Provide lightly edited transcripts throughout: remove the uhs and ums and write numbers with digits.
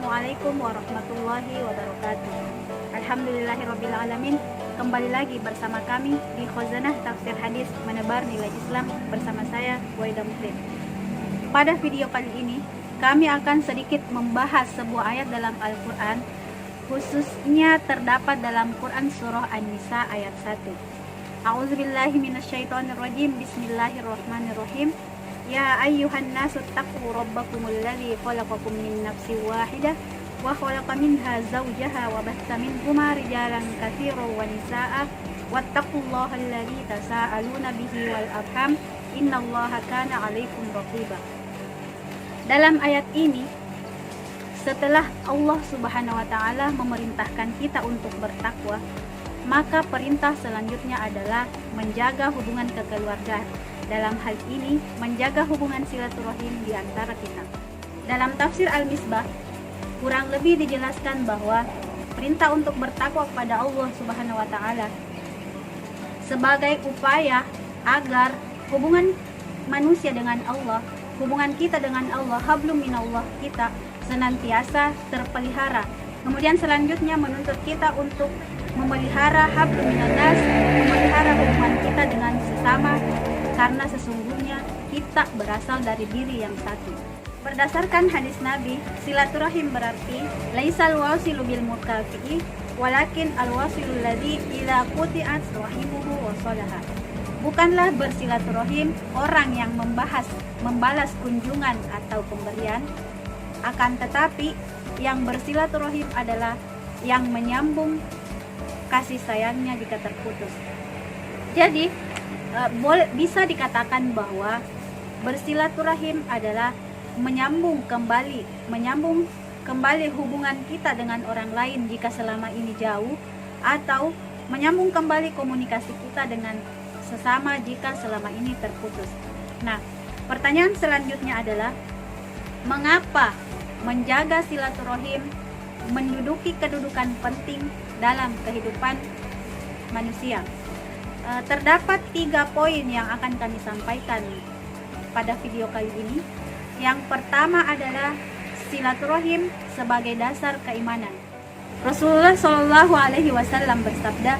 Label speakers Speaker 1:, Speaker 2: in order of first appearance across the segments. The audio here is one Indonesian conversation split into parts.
Speaker 1: Assalamualaikum warahmatullahi wabarakatuh. Alhamdulillahirrabbilalamin. Kembali lagi bersama kami di Khazanah Tafsir Hadis Menebar Nilai Islam bersama saya, Waidah Muflid. Pada video kali ini, kami akan sedikit membahas sebuah ayat dalam Al-Quran, khususnya terdapat dalam Quran Surah An-Nisa ayat 1. A'udzubillahi minasyaitonirrajim. Bismillahirrahmanirrahim. Ya ayyuhan nasu taqu rabbakumul ladzi khalaqakum min nafsin wahidah wa khalaqa minha zawjaha wa batha minhuma rijalan katsiran wa nisaa'a wattaqullaha alladzi tasaaluna bihi wal arham innallaha kana 'alaikum raqiba. Dalam ayat ini, setelah Allah Subhanahu wa taala memerintahkan kita untuk bertakwa, maka perintah selanjutnya adalah menjaga hubungan kekeluargaan. Dalam hal ini, menjaga hubungan silaturahim di antara kita. Dalam tafsir Al-Misbah, kurang lebih dijelaskan bahwa perintah untuk bertakwa kepada Allah Subhanahu wa taala sebagai upaya agar hubungan manusia dengan Allah, hubungan kita dengan Allah, hablum minallah kita senantiasa terpelihara. Kemudian selanjutnya menuntut kita untuk memelihara hablum minannas, memelihara hubungan kita dengan sesama, karena sesungguhnya kita berasal dari diri yang satu. Berdasarkan hadis Nabi, silaturahim berarti laisal wasilu bil mukafi'i walakin al wasilul ladzi idza quti'at rahimuhu wa salaha. Bukanlah bersilaturahim orang yang membalas kunjungan atau pemberian, akan tetapi yang bersilaturahim adalah yang menyambung kasih sayangnya jika terputus. Jadi bisa dikatakan bahwa bersilaturahim adalah menyambung kembali hubungan kita dengan orang lain jika selama ini jauh, atau menyambung kembali komunikasi kita dengan sesama jika selama ini terputus. Nah, pertanyaan selanjutnya adalah mengapa menjaga silaturahim menduduki kedudukan penting dalam kehidupan manusia? Terdapat 3 poin yang akan kami sampaikan pada video kali ini. Yang pertama adalah silaturahim sebagai dasar keimanan. Rasulullah Shallallahu Alaihi Wasallam bersabda,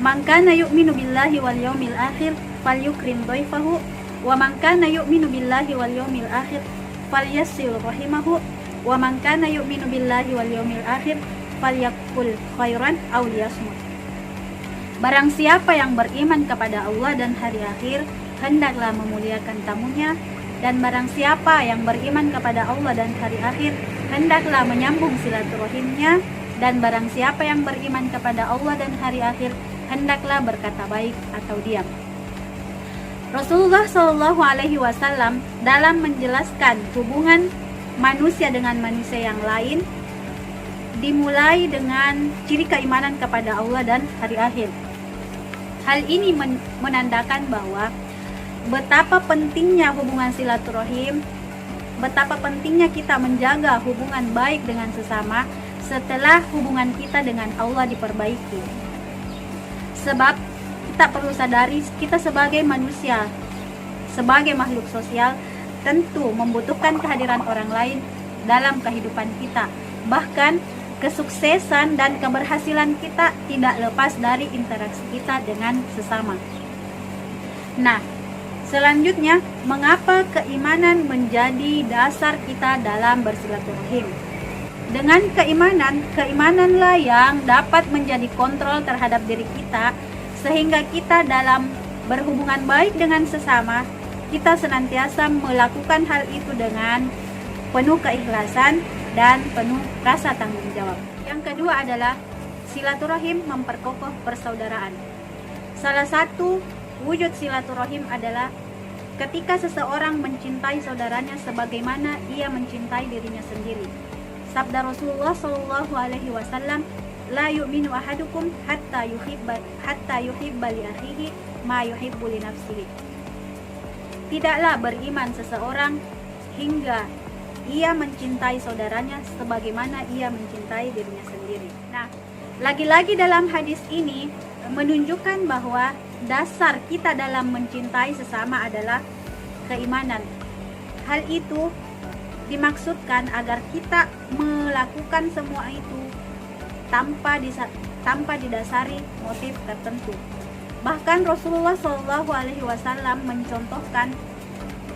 Speaker 1: "Man kana yu'minu billahi wal yaumil akhir falyukrim dhaifahu, wa man kana yu'minu billahi wal yaumil akhir falyassil rahimahu, wa man kana yu'minu billahi wal yaumil akhir falyaqul khairan aw liyasmut." Barang siapa yang beriman kepada Allah dan hari akhir, hendaklah memuliakan tamunya, dan barang siapa yang beriman kepada Allah dan hari akhir, hendaklah menyambung silaturahimnya, dan barang siapa yang beriman kepada Allah dan hari akhir, hendaklah berkata baik atau diam. Rasulullah Shallallahu Alaihi Wasallam dalam menjelaskan hubungan manusia dengan manusia yang lain dimulai dengan ciri keimanan kepada Allah dan hari akhir. Hal ini menandakan bahwa betapa pentingnya hubungan silaturahim, betapa pentingnya kita menjaga hubungan baik dengan sesama setelah hubungan kita dengan Allah diperbaiki. Sebab kita perlu sadari, kita sebagai manusia, sebagai makhluk sosial, tentu membutuhkan kehadiran orang lain dalam kehidupan kita. Bahkan kesuksesan dan keberhasilan kita tidak lepas dari interaksi kita dengan sesama. Nah, selanjutnya, mengapa keimanan menjadi dasar kita dalam bersilaturahim? Dengan keimananlah yang dapat menjadi kontrol terhadap diri kita, sehingga kita dalam berhubungan baik dengan sesama, kita senantiasa melakukan hal itu dengan penuh keikhlasan dan penuh rasa tanggung jawab. Yang kedua adalah silaturahim memperkokoh persaudaraan. Salah satu wujud silaturahim adalah ketika seseorang mencintai saudaranya sebagaimana ia mencintai dirinya sendiri. Sabda Rasulullah Shallallahu Alaihi Wasallam, "La yu'minu ahadukum hatta yuhibba li akhihi ma yuhibbu li nafsihi." Tidaklah beriman seseorang hingga ia mencintai saudaranya sebagaimana ia mencintai dirinya sendiri. Nah, lagi-lagi dalam hadis ini menunjukkan bahwa dasar kita dalam mencintai sesama adalah keimanan. Hal itu dimaksudkan agar kita melakukan semua itu tanpa didasari motif tertentu. Bahkan Rasulullah Shallallahu Alaihi Wasallam mencontohkan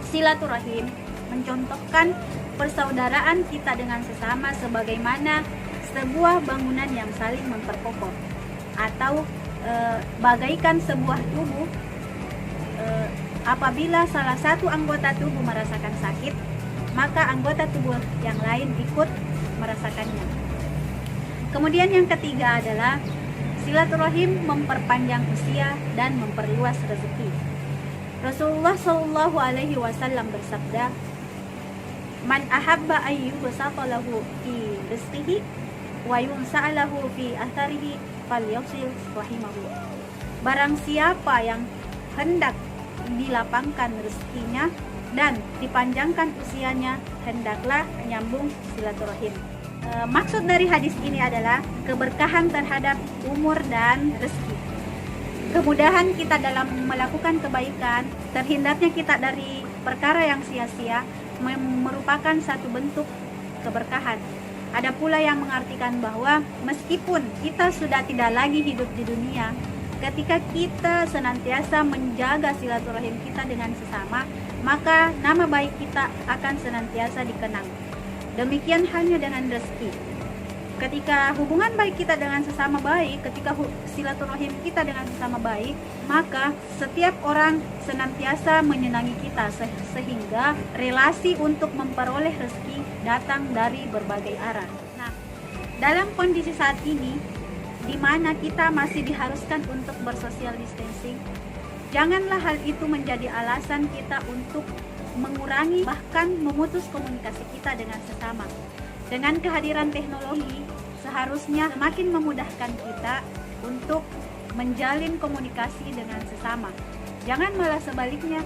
Speaker 1: silaturahim, mencontohkan persaudaraan kita dengan sesama sebagaimana sebuah bangunan yang saling memperkokoh, atau bagaikan sebuah tubuh. Apabila salah satu anggota tubuh merasakan sakit, maka anggota tubuh yang lain ikut merasakannya. Kemudian yang ketiga adalah silaturahim memperpanjang usia dan memperluas rezeki. Rasulullah Shallallahu Alaihi Wasallam bersabda, "Man ahabba ayyubsata lahu fi rizqihi wa yunsa'a lahu fi atharihi falyasil rahimahu." Barang siapa yang hendak dilapangkan rezekinya dan dipanjangkan usianya, hendaklah menyambung silaturahim. Maksud dari hadis ini adalah keberkahan terhadap umur dan rezeki, kemudahan kita dalam melakukan kebaikan, terhindarnya kita dari perkara yang sia-sia merupakan satu bentuk keberkahan. Ada pula yang mengartikan bahwa meskipun kita sudah tidak lagi hidup di dunia, ketika kita senantiasa menjaga silaturahim kita dengan sesama, maka nama baik kita akan senantiasa dikenang. Demikian halnya dengan rezeki. Ketika hubungan baik kita dengan sesama baik, ketika silaturahim kita dengan sesama baik, maka setiap orang senantiasa menyenangi kita, sehingga relasi untuk memperoleh rezeki datang dari berbagai arah. Nah, dalam kondisi saat ini, di mana kita masih diharuskan untuk bersosial distancing, janganlah hal itu menjadi alasan kita untuk mengurangi bahkan memutus komunikasi kita dengan sesama. Dengan kehadiran teknologi, seharusnya semakin memudahkan kita untuk menjalin komunikasi dengan sesama. Jangan malah sebaliknya,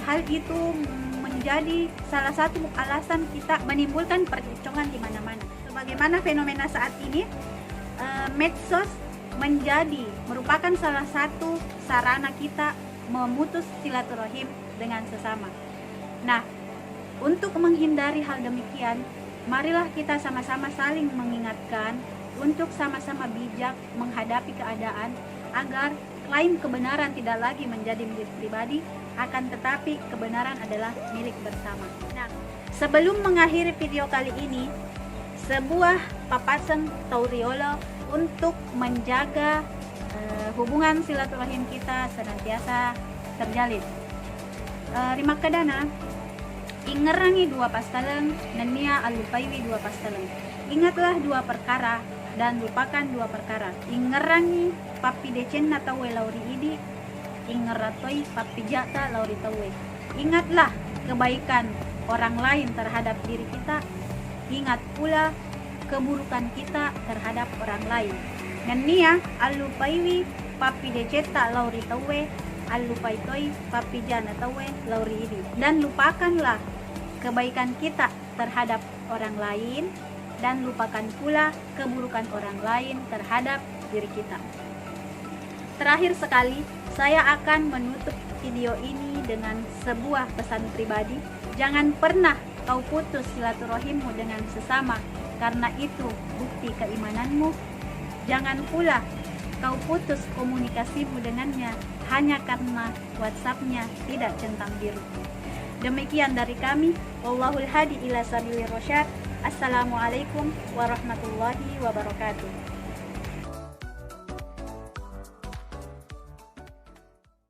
Speaker 1: hal itu menjadi salah satu alasan kita menimbulkan percekcokan di mana-mana. Sebagaimana fenomena saat ini, medsos merupakan salah satu sarana kita memutus silaturahim dengan sesama. Nah, untuk menghindari hal demikian, marilah kita sama-sama saling mengingatkan untuk sama-sama bijak menghadapi keadaan agar klaim kebenaran tidak lagi menjadi milik pribadi, akan tetapi kebenaran adalah milik bersama. Nah, sebelum mengakhiri video kali ini, sebuah papasan tauriolo untuk menjaga hubungan silaturahim kita senantiasa terjalin. Rimakadana ingerangi dua pastaleng, nania alupaiwi dua pastaleng. Ingatlah dua perkara dan lupakan dua perkara. Ingerangi papi decen tawe lauri idi, ingeratoi papi jata lauri tawe. Ingatlah kebaikan orang lain terhadap diri kita, ingat pula keburukan kita terhadap orang lain. Nania alupaiwi papi deceta lauri tawe, alupaitoi papi jana tawe lauri idi. Dan lupakanlah kebaikan kita terhadap orang lain, dan lupakan pula keburukan orang lain terhadap diri kita. Terakhir sekali, saya akan menutup video ini dengan sebuah pesan pribadi. Jangan pernah kau putus silaturahimmu dengan sesama, karena itu bukti keimananmu. Jangan pula kau putus komunikasimu dengannya hanya karena WhatsApp-nya tidak centang biru. Demikian dari kami. Wallahul hadi ila sabilir rasyad. Assalamualaikum warahmatullahi wabarakatuh.